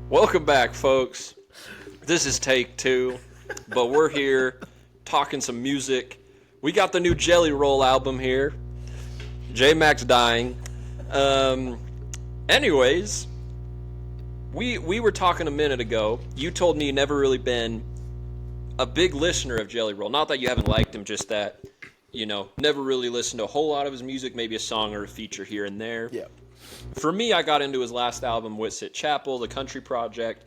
Welcome back, folks. This is take two, but we're here talking some music. We got the new Jelly Roll album here. J Mac's dying. Um, anyways, we were talking a minute ago. You told me you never really been a big listener of Jelly Roll. Not that you haven't liked him, just that never really listened to a whole lot of his music. Maybe a song or a feature here and there. Yeah. For me, I got into his last album, Whitsit Chapel, the country project,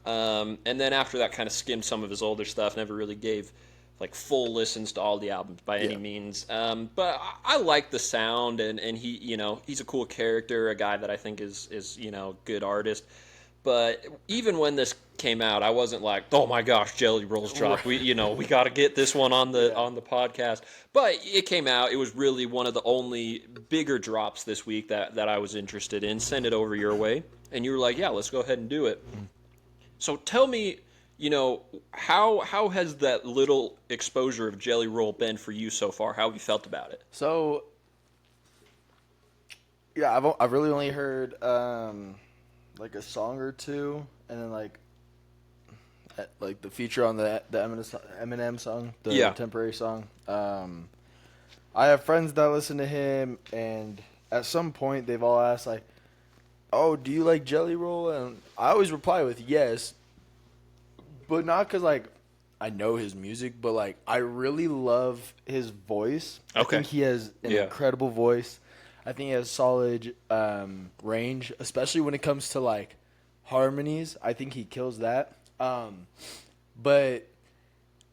and then after that, kind of skimmed some of his older stuff. Never really gave like full listens to all the albums by any means, but I like the sound, and he, he's a cool character, a guy that I think is good artist. But even when this came out, I wasn't like, "Oh my gosh, Jelly Roll's dropped." We got to get this one on the podcast. But it came out. It was really one of the only bigger drops this week that I was interested in. Send it over your way, and you were like, "Yeah, let's go ahead and do it." So tell me, how has that little exposure of Jelly Roll been for you so far? How have you felt about it? So, yeah, I've really only heard like a song or two, and then like the feature on the Eminem song, the temporary song. I have friends that listen to him, and at some point they've all asked like, "Oh, do you like Jelly Roll?" And I always reply with yes, but not because like I know his music, but like I really love his voice. Okay. I think he has an incredible voice. I think he has solid range, especially when it comes to like harmonies. I think he kills that. But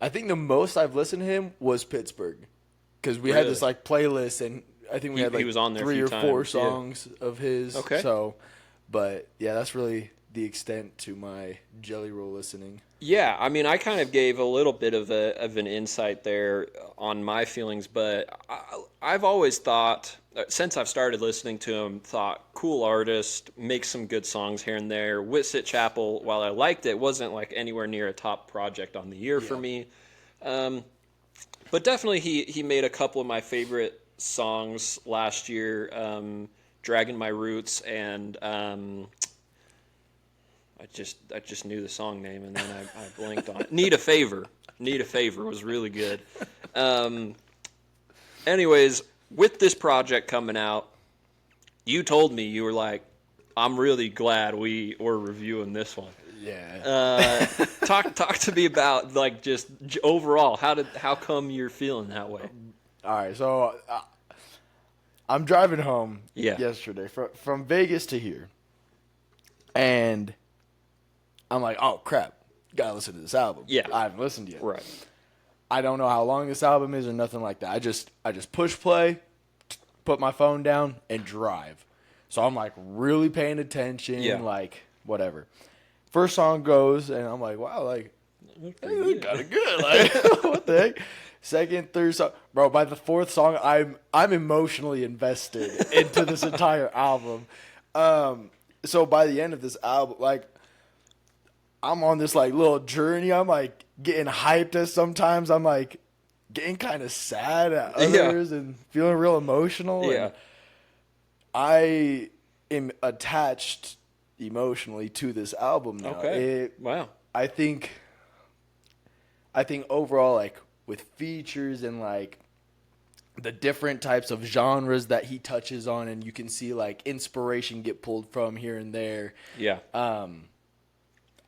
I think the most I've listened to him was Pittsburgh, because we had this like playlist, and I think we had like he was on there 3 or 4 times, songs of his. Okay. So, but yeah, that's really the extent to my Jelly Roll listening. Yeah, I mean, I kind of gave a little bit of an insight there on my feelings, but I've always thought, since I've started listening to him, thought cool artist, makes some good songs here and there. Whitsit Chapel, while I liked it, wasn't like anywhere near a top project on the year for me. But definitely he made a couple of my favorite songs last year, Dragging My Roots and I just knew the song name, and then I blanked on it. Need a Favor was really good. Anyways, with this project coming out, you told me, you were like, "I'm really glad we were reviewing this one." Yeah. Talk to me about like just overall, how come you're feeling that way? All right, so I'm driving home yesterday from Vegas to here, and I'm like, "Oh crap, gotta listen to this album." Yeah, I haven't listened yet. Right. I don't know how long this album is or nothing like that. I just push play, put my phone down, and drive. So I'm like really paying attention, like whatever. First song goes, and I'm like, "Wow, like kind of good." Like what the heck? Second, third song, bro. By the fourth song, I'm emotionally invested into this entire album. So by the end of this album, like, I'm on this like little journey. I'm like getting hyped at sometimes. I'm like getting kind of sad at others and feeling real emotional. Yeah. And I am attached emotionally to this album now. Okay. Wow. I think overall, like with features and like the different types of genres that he touches on, and you can see like inspiration get pulled from here and there. Yeah.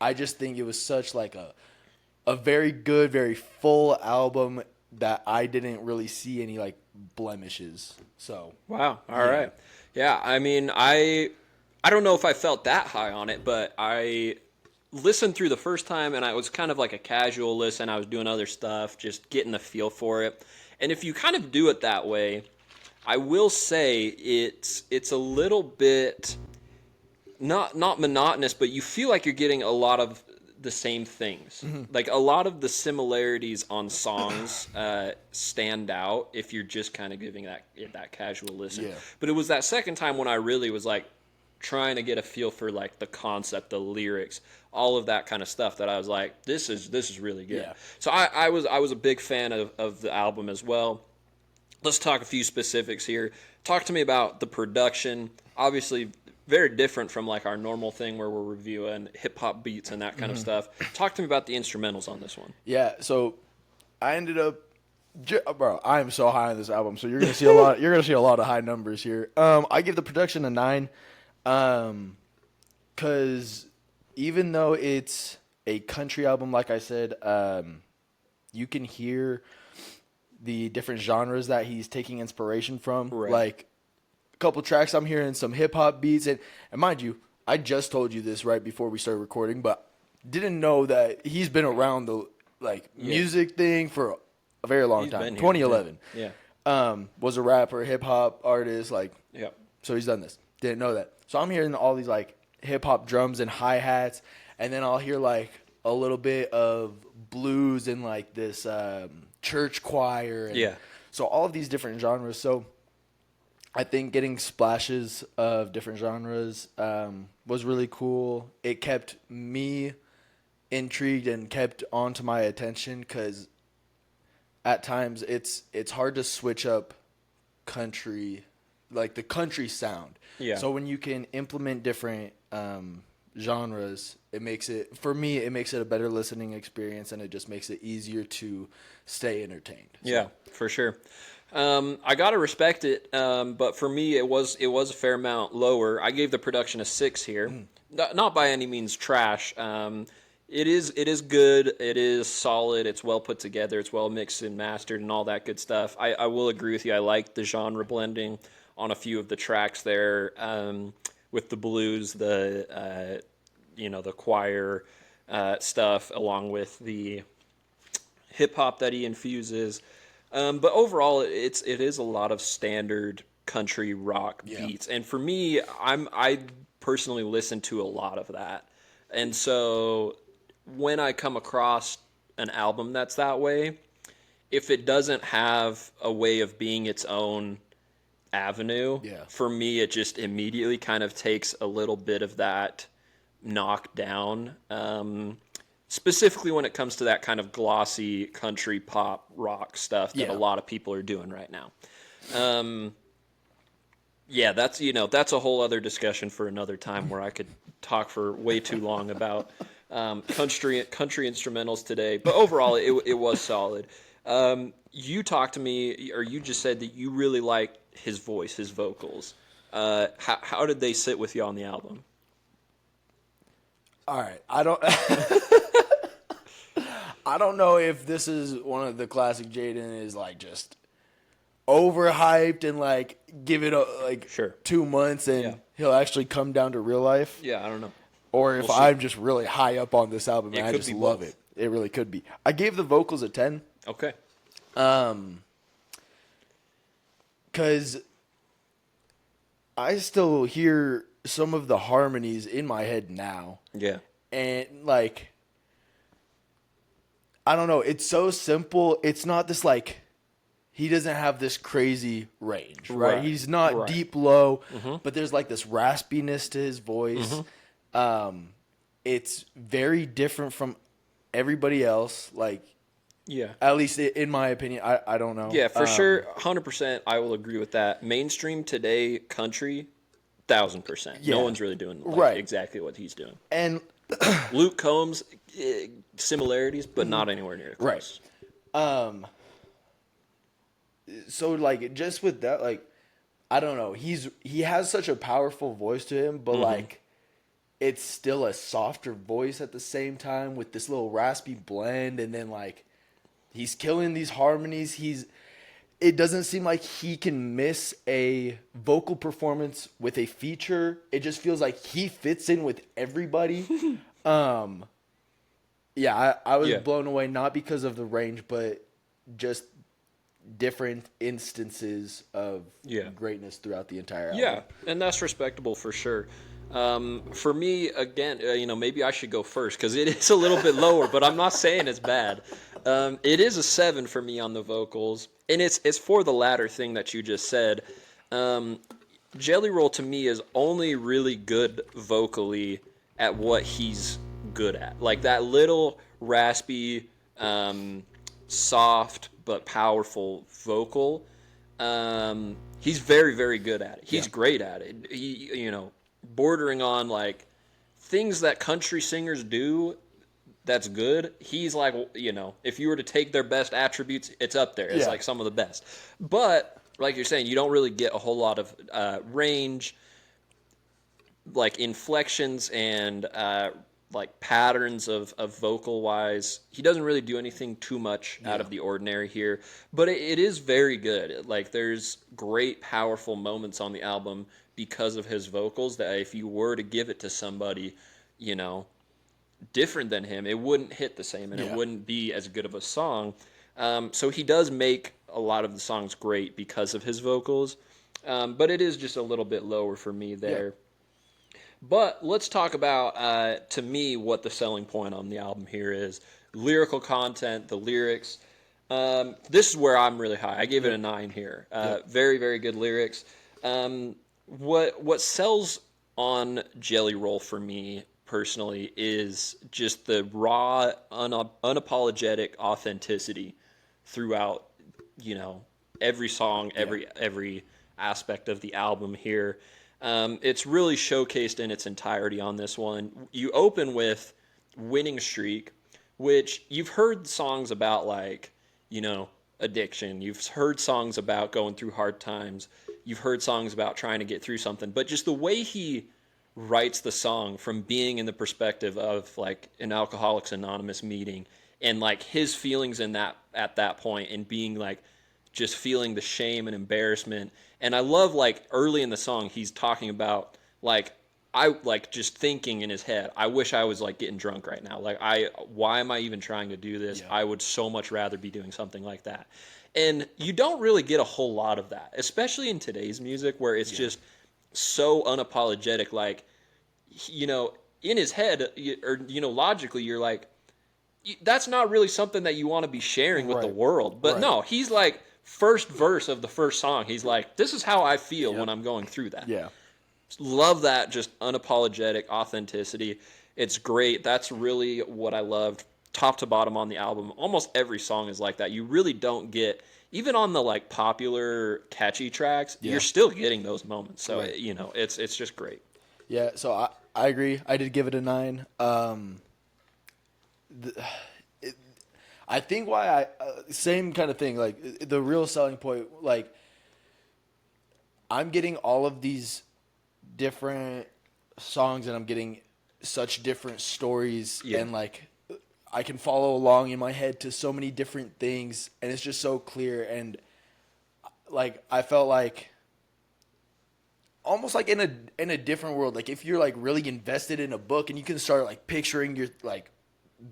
I just think it was such like a very good, very full album that I didn't really see any like blemishes. So wow. All right. Yeah. I mean, I don't know if I felt that high on it, but I listened through the first time, and I was kind of like a casual listen. I was doing other stuff, just getting the feel for it. And if you kind of do it that way, I will say it's a little bit not monotonous, but you feel like you're getting a lot of the same things. Mm-hmm. Like a lot of the similarities on songs stand out if you're just kind of giving that casual listen. Yeah. But it was that second time when I really was like trying to get a feel for like the concept, the lyrics, all of that kind of stuff, that I was like, this is really good. Yeah. So I was a big fan of the album as well. Let's talk a few specifics here. Talk to me about the production. Obviously, very different from like our normal thing where we're reviewing hip hop beats and that kind of stuff. Talk to me about the instrumentals on this one. Yeah, so I ended up, bro. I am so high on this album, so you're gonna see a lot. You're gonna see a lot of high numbers here. I give the production a 9, because even though it's a country album, like I said, you can hear the different genres that he's taking inspiration from. Right. Like a couple tracks, I'm hearing some hip hop beats, and mind you, I just told you this right before we started recording, but didn't know that he's been around the music thing for a very long He's time. been here. 2011. Yeah. Was a rapper, hip hop artist, Yeah. so he's done this. Didn't know that. So I'm hearing all these like hip hop drums and hi hats, and then I'll hear like a little bit of blues and like this church choir. And Yeah. So all of these different genres. So I think getting splashes of different genres was really cool. It kept me intrigued and kept onto my attention because at times it's hard to switch up country, like the country sound. Yeah. So when you can implement different genres, it makes it, for me, it makes it a better listening experience, and it just makes it easier to stay entertained. So, Yeah, for sure. I gotta respect it, but for me, it was a fair amount lower. I gave the production a 6 here. Not by any means trash. It is good. It is solid. It's well put together. It's well mixed and mastered and all that good stuff. I will agree with you. I like the genre blending on a few of the tracks there, with the blues, the choir stuff, along with the hip hop that he infuses. But overall, it is a lot of standard country rock beats, and for me, I personally listen to a lot of that, and so when I come across an album that's that way, if it doesn't have a way of being its own avenue, for me, it just immediately kind of takes a little bit of that knock down. Specifically when it comes to that kind of glossy country pop rock stuff that a lot of people are doing right now. That's a whole other discussion for another time where I could talk for way too long about country instrumentals today. But overall, it was solid. You talked to me, or you just said that you really liked his voice, his vocals. How did they sit with you on the album? All right, I don't. I don't know if this is one of the classic Jaden is like just overhyped and like give it like 2 months and he'll actually come down to real life. Yeah, I don't know. Or if I'm just really high up on this album and I just love it. It really could be. I gave the vocals a 10. Okay. Because I still hear some of the harmonies in my head now. Yeah. And like, I don't know. It's so simple. It's not this like, he doesn't have this crazy range, right? He's not deep low, but there's like this raspiness to his voice. It's very different from everybody else. Like, at least in my opinion, I don't know. Yeah, for sure, 100%. I will agree with that. Mainstream today, country, 1,000%. No one's really doing exactly what he's doing. And Luke Combs, similarities, but not anywhere near close. Right. So like just with that, like I don't know, he has such a powerful voice to him, but like it's still a softer voice at the same time with this little raspy blend, and then like he's killing these harmonies. It doesn't seem like he can miss a vocal performance with a feature. It just feels like he fits in with everybody. I was blown away, not because of the range, but just different instances of greatness throughout the entire album. Yeah, and that's respectable for sure. For me, again, maybe I should go first because it is a little bit lower, but I'm not saying it's bad. It is a 7 for me on the vocals, and it's for the latter thing that you just said. Jelly Roll to me is only really good vocally at what he's good at, like that little raspy, soft but powerful vocal. He's very, very good at it. He's great at it. bordering on like things that country singers do that's good. He's like, if you were to take their best attributes, it's up there. It's Yeah. like some of the best. But like you're saying, you don't really get a whole lot of range, like inflections and like patterns of vocal wise. He doesn't really do anything too much out Yeah. of the ordinary here, but it is very good. Like there's great powerful moments on the album because of his vocals that if you were to give it to somebody, you know, different than him, it wouldn't hit the same and it Yeah. wouldn't be as good of a song. So he does make a lot of the songs great because of his vocals, but it is just a little bit lower for me Yeah. there. But let's talk about, to me, what the selling point on the album here is. Lyrical content, the lyrics. This is where I'm really high. I gave it a 9 here. Yep. Very, very good lyrics. What sells on Jelly Roll for me personally is just the raw, unapologetic authenticity throughout, you know, every song, every aspect of the album here. It's really showcased in its entirety on this one. You open with Winning Streak, which you've heard songs about, like, addiction. You've heard songs about going through hard times. You've heard songs about trying to get through something. But just the way he writes the song from being in the perspective of, like, an Alcoholics Anonymous meeting and, like, his feelings in that at that point and being, like, just feeling the shame and embarrassment. And I love, like, early in the song, he's talking about, like, I like just thinking in his head, I wish I was like getting drunk right now. Like, why am I even trying to do this? Yeah. I would so much rather be doing something like that. And you don't really get a whole lot of that, especially in today's music where it's just so unapologetic. Like, in his head, or, logically, you're like, that's not really something that you want to be sharing with the Right. world. But Right. no, he's like, first verse of the first song, he's like, this is how I feel when I'm going through that. Yeah. Love that, just unapologetic authenticity. It's great. That's really what I loved top to bottom on the album. Almost every song is like that. You really don't get, even on the like popular catchy tracks, Yeah. you're still getting those moments. So, Right. it's just great. Yeah, so I agree. I did give it a 9. I think why same kind of thing. Like the real selling point, like I'm getting all of these different songs, and I'm getting such different stories, Yeah. and like I can follow along in my head to so many different things, and it's just so clear. And like I felt like almost like in a different world. Like if you're like really invested in a book, and you can start like picturing your like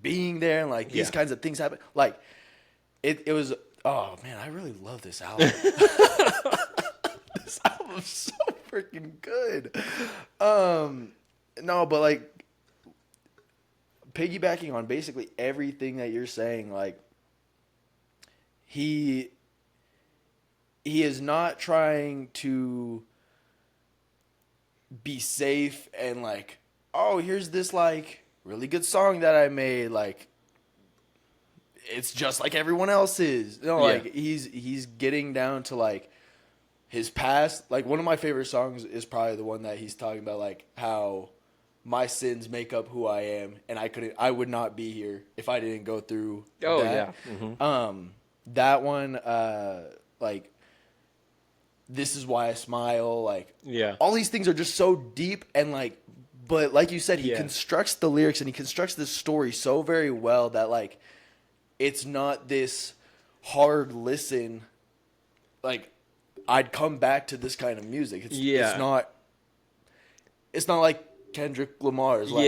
being there and like these Yeah. kinds of things happen. Like it was. Oh man, I really love this album. This album's so freaking good. No, but like piggybacking on basically everything that you're saying, like he is not trying to be safe and like, oh, here's this like really good song that I made, like it's just like everyone else's. No, Yeah. like he's getting down to like his past. Like one of my favorite songs is probably the one that he's talking about, like how my sins make up who I am, and I would not be here if I didn't go through Oh, that. yeah. Mm-hmm. That one, like this is why I smile. Like Yeah. all these things are just so deep and like, but like you said, he Yeah. constructs the lyrics and he constructs this story so very well that like it's not this hard listen. Like I'd come back to this kind of music. Yeah. It's not like Kendrick Lamar's. Like,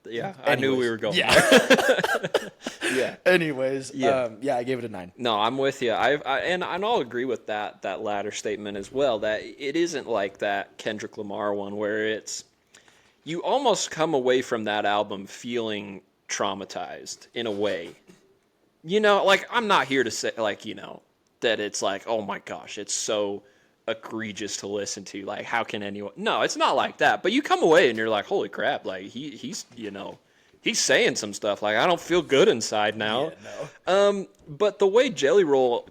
Yeah. I knew we anyways, were going yeah. there. Yeah. Anyways, Yeah. I gave it a 9. No, I'm with you. And I'll agree with that latter statement as well. That it isn't like that Kendrick Lamar one where it's you almost come away from that album feeling traumatized in a way. Like I'm not here to say like that it's like, oh my gosh, it's so egregious to listen to. Like how can anyone? No, it's not like that. But you come away and you're like, holy crap! Like he's he's saying some stuff. Like I don't feel good inside now. Yeah, no. But the way Jelly Roll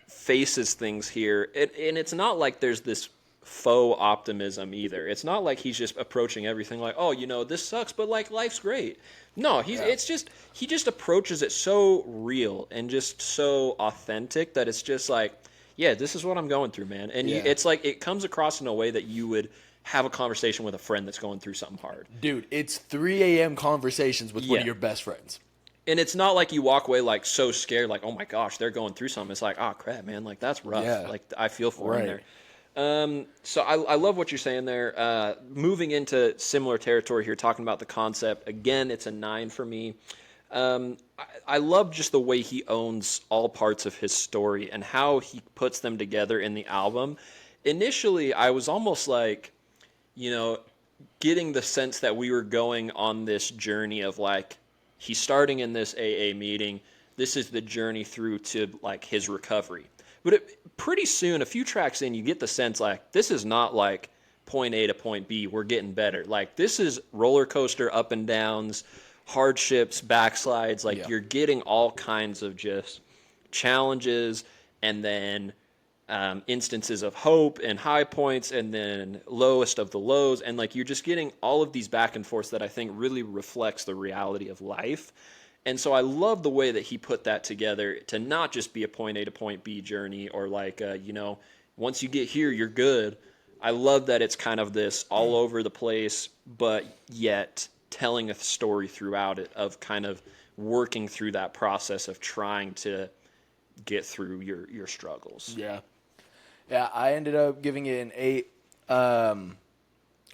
faces things here, and it's not like there's this faux optimism either. It's not like he's just approaching everything like, oh, this sucks, but like life's great. No, it's just he just approaches it so real and just so authentic that it's just like, yeah, this is what I'm going through, man. And Yeah. it's like it comes across in a way that you would have a conversation with a friend that's going through something hard. Dude, it's 3 a.m. conversations with one of Yeah. your best friends. And it's not like you walk away like so scared, like, oh my gosh, they're going through something. It's like, oh crap, man, like that's rough. Yeah. Like I feel for him Right. there. So I love what you're saying there. Moving into similar territory here, talking about the concept. Again, it's a 9 for me. I love just the way he owns all parts of his story and how he puts them together in the album. Initially, I was almost like, getting the sense that we were going on this journey of like, he's starting in this AA meeting. This is the journey through to like his recovery. But pretty soon, a few tracks in, you get the sense like this is not like point A to point B. We're getting better. Like this is roller coaster up and downs, hardships, backslides. Like you're getting all kinds of just challenges and then instances of hope and high points and then lowest of the lows. And like you're just getting all of these back and forths that I think really reflects the reality of life. And so I love the way that he put that together to not just be a point A to point B journey or like, once you get here, you're good. I love that it's kind of this all over the place, but yet telling a story throughout it of kind of working through that process of trying to get through your struggles. Yeah. Yeah, I ended up giving it an 8.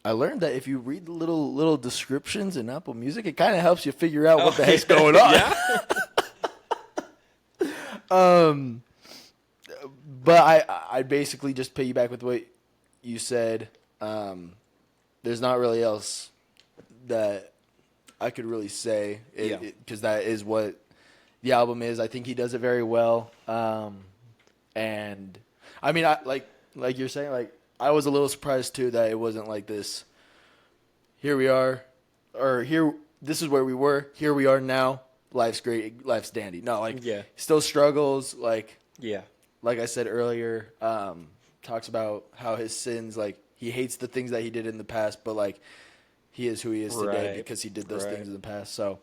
I learned that if you read the little descriptions in Apple Music, it kind of helps you figure out what the heck's going on. Yeah? But I basically just piggyback with what you said. There's not really else that I could really say because that is what the album is. I think he does it very well. And I mean, I like you're saying, like I was a little surprised too that it wasn't like this. Here we are, or here. This is where we were. Here we are now. Life's great. Life's dandy. No, like still struggles. Like I said earlier, talks about how his sins. Like he hates the things that he did in the past, but like he is who he is today because he did those things in the past. So,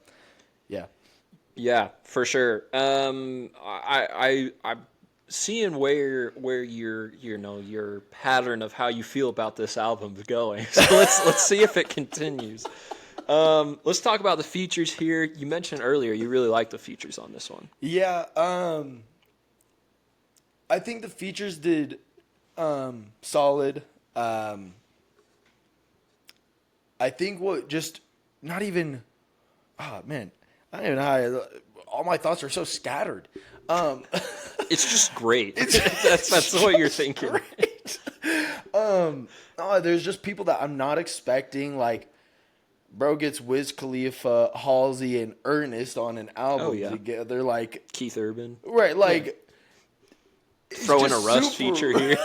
yeah. Yeah, for sure. I'm seeing where your pattern of how you feel about this album is going. So let's see if it continues. Let's talk about the features here. You mentioned earlier you really like the features on this one. Yeah, I think the features did solid. I think what just not even. Oh man, I don't even know how. All my thoughts are so scattered. It's just great. That's what you're thinking. Great. No, there's just people that I'm not expecting. Like, bro gets Wiz Khalifa, Halsey, and Ernest on an album together. Like Keith Urban, right? Like throw in a Russ feature here.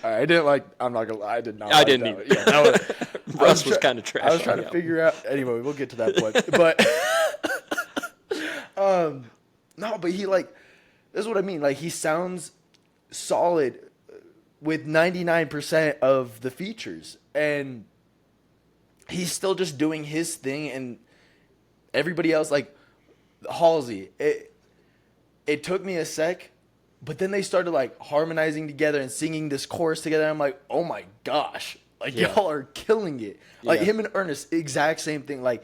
I didn't like. I'm not gonna lie. I did not. I didn't either. Yeah, that was, Russ was kind of trash. I was trying to figure out. Anyway, we'll get to that point. But no, but he like. This is what I mean. Like he sounds solid with 99% of the features, and he's still just doing his thing, and everybody else like Halsey. It took me a sec. But then they started like harmonizing together and singing this chorus together. And I'm like, oh my gosh, like y'all are killing it. Like him and Ernest, exact same thing. Like,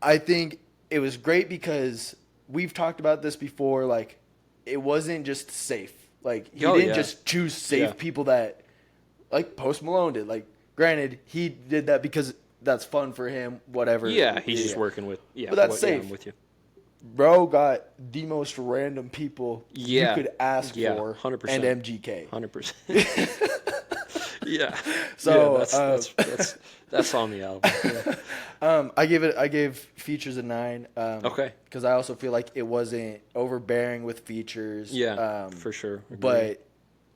I think it was great because we've talked about this before. Like, it wasn't just safe. Like, he didn't just choose safe people that, like Post Malone did. Like, granted, he did that because that's fun for him. Whatever. Yeah, he's just working with. Yeah, but that's safe. I'm with you. Bro got the most random people you could ask for, 100%. and MGK. 100%. Yeah. So that's on the album. I gave features a 9. Okay. Because I also feel like it wasn't overbearing with features. Yeah, for sure. But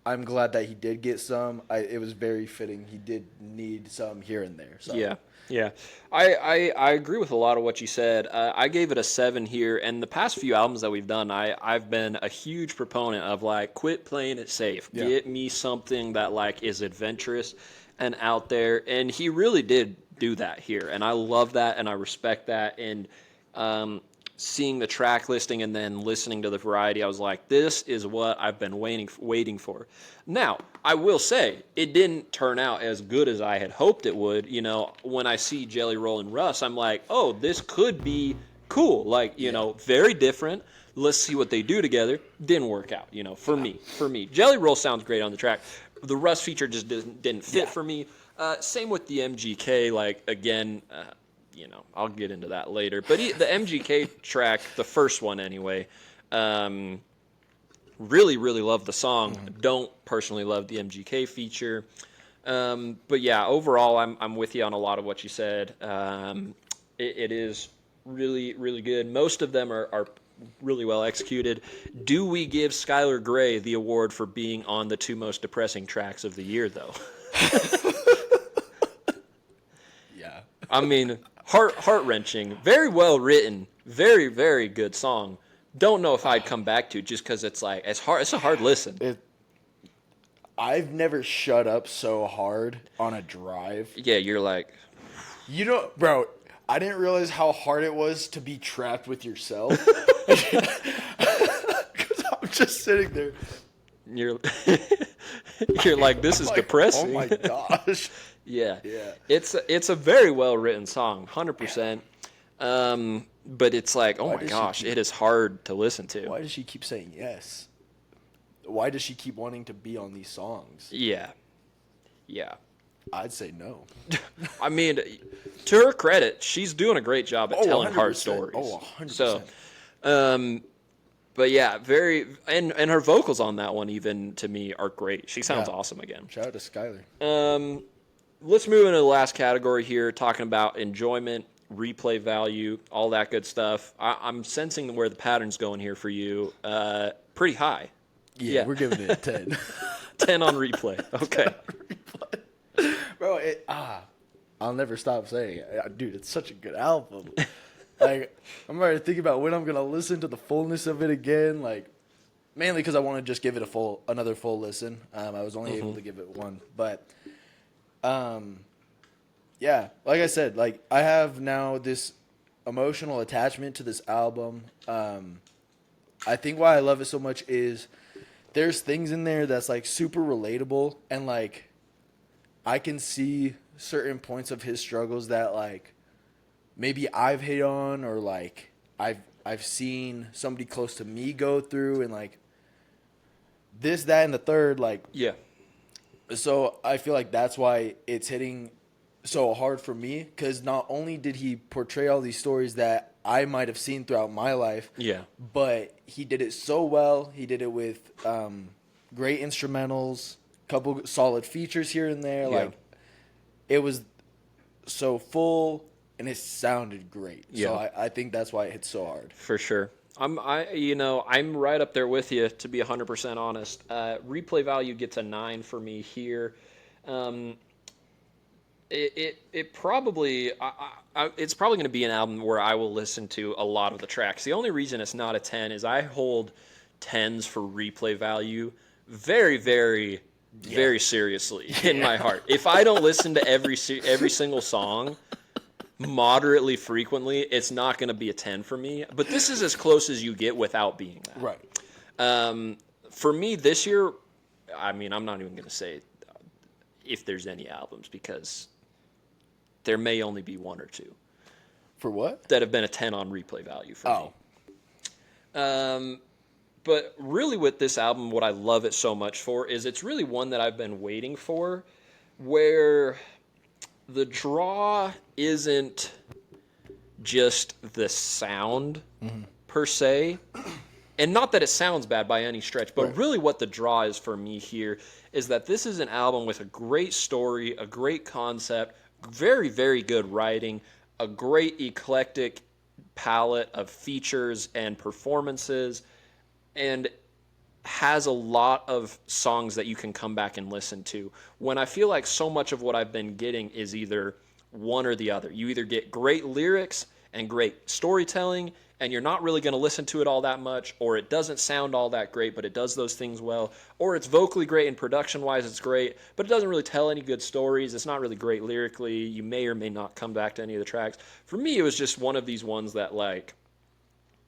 I'm glad that he did get some. It was very fitting. He did need some here and there. So Yeah, yeah. I agree with a lot of what you said. I gave it a 7 here, and the past few albums that we've done, I've been a huge proponent of like quit playing it safe. yeah, Get me something that like is adventurous and out there, and he really did do that here, and I love that and I respect that. And um, seeing the track listing and then listening to the variety, I was like, this is what I've been waiting for. Now, I will say, it didn't turn out as good as I had hoped it would. You know, when I see Jelly Roll and Russ, I'm like, oh, this could be cool. Like, you know, very different. Let's see what they do together. Didn't work out, you know, for me. Jelly Roll sounds great on the track. The Russ feature just didn't fit for me. Same with the MGK. Like, again, you know, I'll get into that later. But the MGK track, the first one anyway, really, really love the song. Don't personally love the MGK feature. But yeah, overall, I'm with you on a lot of what you said. It is really, really good. Most of them are really well executed. Do we give Skylar Grey the award for being on the 2 most depressing tracks of the year, though? yeah. I mean, heart wrenching, very well written, very, very good song. Don't know if I'd come back to it just because it's like it's a hard listen. I've never shut up so hard on a drive. Yeah, you're like, You know, bro, I didn't realize how hard it was to be trapped with yourself. Because I'm just sitting there. you're you're like, this is Like, depressing. oh my gosh. Yeah, Yeah. it's a very well written song, 100%. But it's like, oh Why my does she gosh, keep- it is hard to listen to. Why does she keep saying yes? Why does she keep wanting to be on these songs? Yeah, yeah. I'd say no. I mean, to her credit, she's doing a great job at telling hard 100%. stories. Oh, 100%. So, but yeah, and her vocals on that one, even to me, are great. She sounds Yeah. awesome again. Shout out to Skylar. Let's move into the last category here, talking about enjoyment, replay value, all that good stuff. I'm sensing where the pattern's going here for you. Pretty high. Yeah, we're giving it a 10. 10 on replay. Okay. Bro, I'll never stop saying it. Dude, it's such a good album. Like, I'm already thinking about when I'm going to listen to the fullness of it again. Like, mainly because I want to just give it another full listen. I was only able to give it one. But, yeah, like I said, like, I have now this emotional attachment to this album. I think why I love it so much is there's things in there that's, like, super relatable. And, like, I can see certain points of his struggles that, like, maybe I've hit on, or like I've seen somebody close to me go through, and like this, that, and the third, like, Yeah. so I feel like that's why it's hitting so hard for me, because not only did he portray all these stories that I might have seen throughout my life, Yeah. but he did it so well. He did it with great instrumentals, couple solid features here and there. Yeah. Like, it was so full, and it sounded great. Yeah. So I think that's why it hits so hard. For sure. I'm right up there with you, to be 100% honest. Replay value gets a 9 for me here. It probably it's probably going to be an album where I will listen to a lot of the tracks. The only reason it's not a 10 is I hold 10s for replay value very, very, very seriously in my heart. If I don't listen to every single song moderately frequently, it's not going to be a 10 for me. But this is as close as you get without being that. Right. For me this year, I mean, I'm not even going to say if there's any albums, because there may only be 1 or 2 For what? that have been a 10 on replay value for me. But really with this album, what I love it so much for is it's really one that I've been waiting for, where the draw isn't just the sound per se, and not that it sounds bad by any stretch, but really what the draw is for me here is that this is an album with a great story, a great concept, very, very good writing, a great eclectic palette of features and performances, and has a lot of songs that you can come back and listen to. When I feel like so much of what I've been getting is either one or the other. You either get great lyrics and great storytelling, and you're not really going to listen to it all that much, or it doesn't sound all that great, but it does those things well, or it's vocally great and production-wise it's great, but it doesn't really tell any good stories. It's not really great lyrically. You may or may not come back to any of the tracks. For me, it was just one of these ones that, like,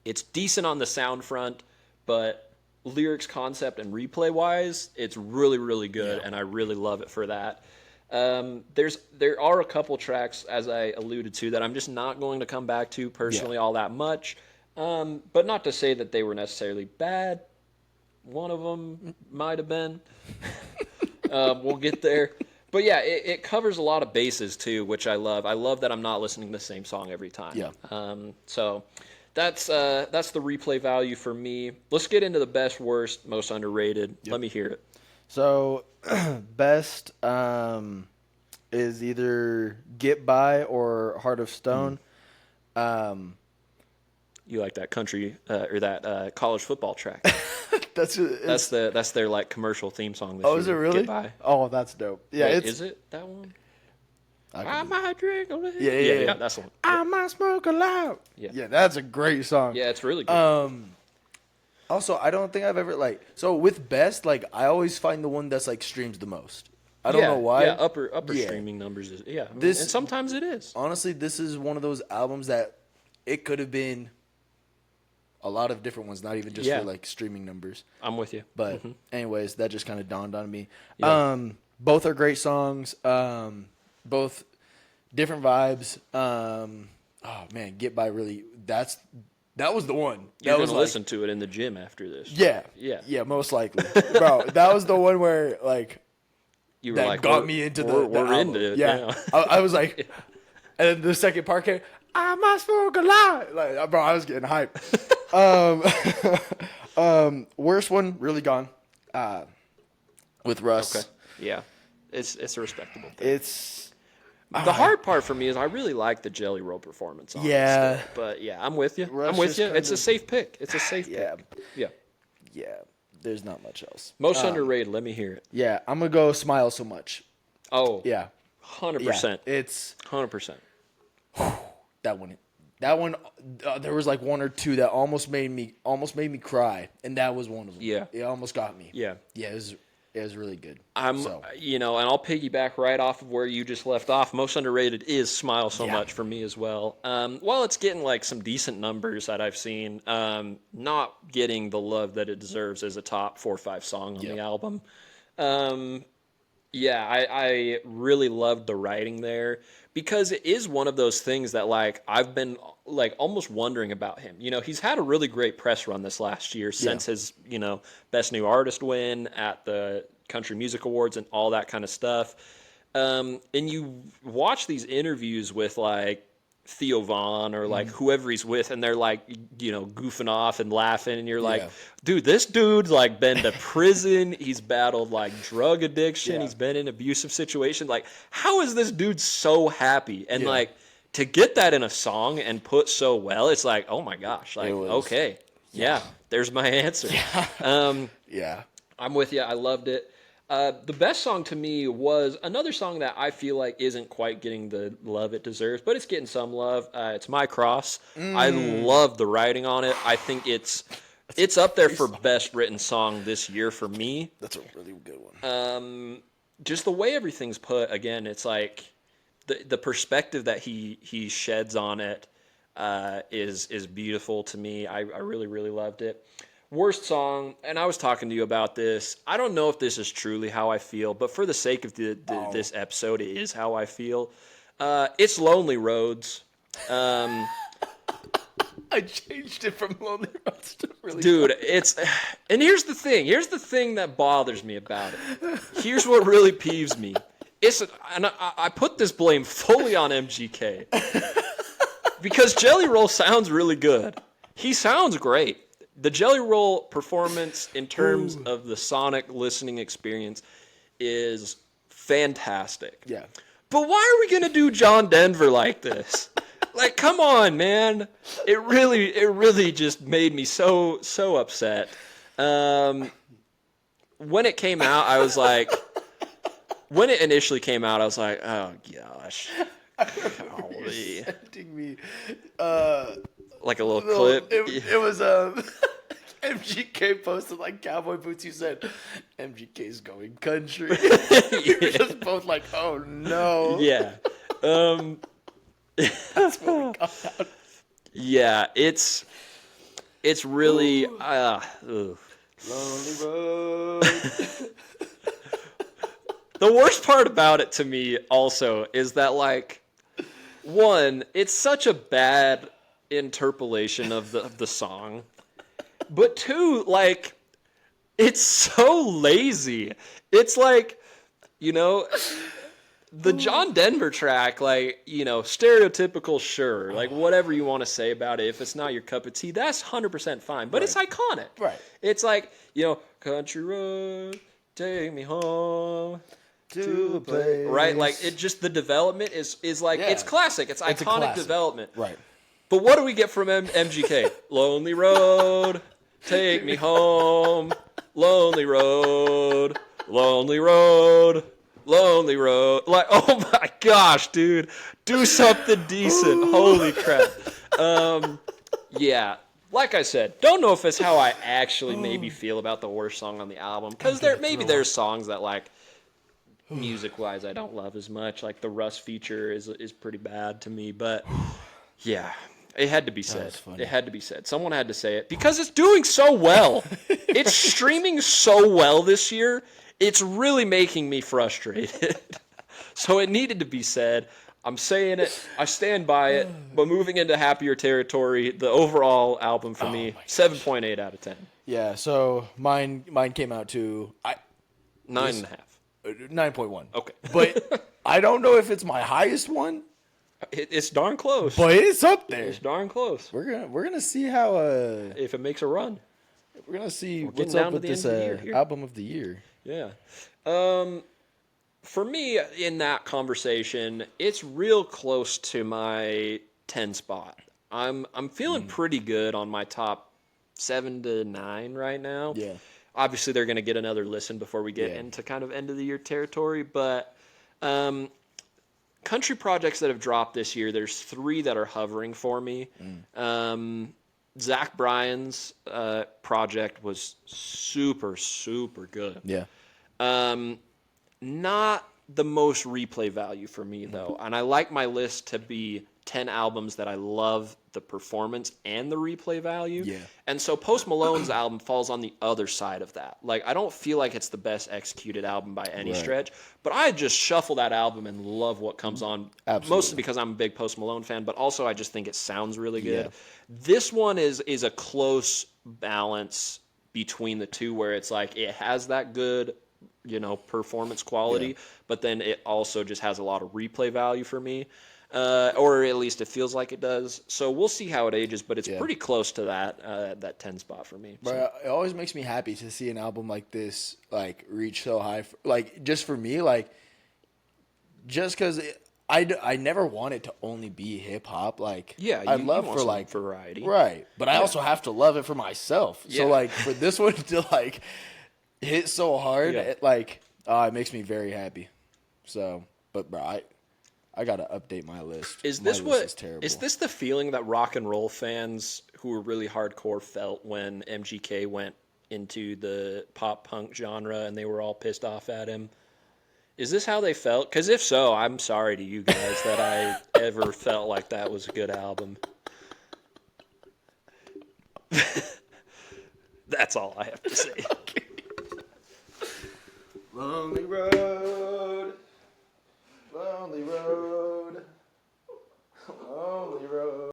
it's decent on the sound front, but lyrics, concept, and replay wise, it's really, really good, and I really love it for that. There are a couple tracks, as I alluded to, that I'm just not going to come back to personally all that much. But not to say that they were necessarily bad. One of them might have been. We'll get there. But yeah, it covers a lot of bases too, which I love. I love that I'm not listening to the same song every time. Yeah. So that's the replay value for me. Let's get into the best, worst, most underrated. Let me hear it. So, best is either Get By or Heart of Stone. You like that country or that college football track? That's their like commercial theme song. This year. Is it really? Get By. Oh, that's dope. Yeah, Wait, is it that one? I might drink a little. Yeah. That's the one. I might smoke a lot. Yeah, that's a great song. Yeah, it's really good. Also, I don't think I've ever so with best, like I always find the one that's like streams the most. I don't know why. Yeah, upper streaming numbers is and sometimes it is. Honestly, this is one of those albums that it could have been a lot of different ones, not even just for like streaming numbers. I'm with you. But anyways, that just kind of dawned on me. Yeah. Both are great songs. Both different vibes. Oh man, Get By really that was the one. You're going to listen to it in the gym after this. Yeah, most likely. Bro, that was the one where, like, you were that like, got me into the we're album. into it. Yeah. I was like, and then the second part came, I must smoke a lot. Like, bro, I was getting hyped. Worst one, really gone. With Russ. Okay. Yeah. It's a respectable thing. It's... The hard part for me is I really like the Jelly Roll performance on it. But yeah, I'm with you. I'm with you. It's a safe pick. It's a safe pick. Yeah. Yeah. There's not much else. Most underrated. Let me hear it. Yeah. I'm going to go Smile So Much. Oh. Yeah. 100%. Yeah, it's 100%. That one. There was like one or two that almost made me cry, and that was one of them. Yeah. It almost got me. Yeah. Yeah, it was really good. And I'll piggyback right off of where you just left off. Most underrated is Smile So Much for me as well. While it's getting like some decent numbers that I've seen, not getting the love that it deserves as a top 4 or 5 song on the album. I really loved the writing there because it is one of those things that like I've been like almost wondering about him. You know, he's had a really great press run this last year since his, Best New Artist win at the Country Music Awards and all that kind of stuff. And you watch these interviews with like Theo Von or like whoever he's with, and they're like, goofing off and laughing, and you're like, dude, this dude's like been to prison. He's battled like drug addiction. He's been in abusive situations. Like, how is this dude so happy? And like to get that in a song and put so well, it's like, oh my gosh, like okay, there's my answer. I'm with you. I loved it. The best song to me was another song that I feel like isn't quite getting the love it deserves, but it's getting some love. It's My Cross. I love the writing on it. I think it's up there for best written song this year for me. That's a really good one. Just the way everything's put, again, it's like the perspective that he sheds on it is beautiful to me. I really, really loved it. Worst song, and I was talking to you about this. I don't know if this is truly how I feel, but for the sake of this episode, it is how I feel. It's Lonely Roads. I changed it from Lonely Roads to really. Dude, and here's the thing. Here's the thing that bothers me about it. Here's what really peeves me. And I put this blame fully on MGK because Jelly Roll sounds really good. He sounds great. The Jelly Roll performance in terms of the sonic listening experience is fantastic. Yeah. But why are we going to do John Denver like this? Like, come on, man. It really just made me so upset. when it came out, I was like, when it initially came out, I was like, oh gosh. Golly. Sending me Like a little clip. it was MGK posted like cowboy boots. You said MGK's going country. We were just both like, oh no. Yeah. That's what we got out. Yeah, it's really Lonely road. the worst part about it to me also is that, like, one, it's such a bad interpolation of the song, but two, like, it's so lazy. It's like, the John Denver track, like, stereotypical, sure, like, whatever you want to say about it, if it's not your cup of tea, that's 100% fine, but It's iconic. Right. It's like, country road, take me home To a place. right? Like, it just, the development is like, Yeah. it's classic. It's iconic classic. development. Right. But what do we get from MGK? Lonely road, take me home. Lonely road, lonely road, lonely road. Like, oh my gosh, dude. Do something decent. Holy crap. Yeah. Like I said, don't know if it's how I actually maybe feel about the worst song on the album. Because there's songs that, like, music-wise, I don't love as much. Like, the Russ feature is pretty bad to me. But, yeah, it had to be said. It had to be said. Someone had to say it. Because it's doing so well. It's streaming so well this year. It's really making me frustrated. So it needed to be said. I'm saying it. I stand by it. But moving into happier territory, the overall album for me, 7.8 out of 10. Yeah, so mine came out to 9.5. 9.1. Okay. But I don't know if it's my highest one, It's darn close. but it's up there. It's darn close. We're gonna see how If it makes a run. we're gonna see getting what's down up to with the this end of the year here. album of the year. Yeah. For me, in that conversation, it's real close to my 10 spot. I'm feeling pretty good on my top 7 to 9 right now. Yeah. Obviously, they're going to get another listen before we get into kind of end of the year territory. But country projects that have dropped this year, there's 3 that are hovering for me. Zach Bryan's project was super, super good. Yeah. Not the most replay value for me, though. And I like my list to be 10 albums that I love the performance and the replay value. Yeah. And so Post Malone's album falls on the other side of that. Like, I don't feel like it's the best executed album by any stretch, but I just shuffle that album and love what comes on. Absolutely. Mostly because I'm a big Post Malone fan, but also I just think it sounds really good. Yeah. This one is a close balance between the two, where it's like it has that good, performance quality, but then it also just has a lot of replay value for me. Or at least it feels like it does. So we'll see how it ages, but it's pretty close to that 10 spot for me. But it always makes me happy to see an album like this, like, reach so high. Like, just for me, like, just because I never want it to only be hip hop. Like, I love for, like, variety, right? But I also have to love it for myself. So, like, for this one to, like, hit so hard, it makes me very happy. So, but bro, I gotta update my list. Is this is this the feeling that rock and roll fans who were really hardcore felt when MGK went into the pop punk genre and they were all pissed off at him? Is this how they felt? Because if so, I'm sorry to you guys that I ever felt like that was a good album. That's all I have to say. Okay. Lonely road. Lonely road.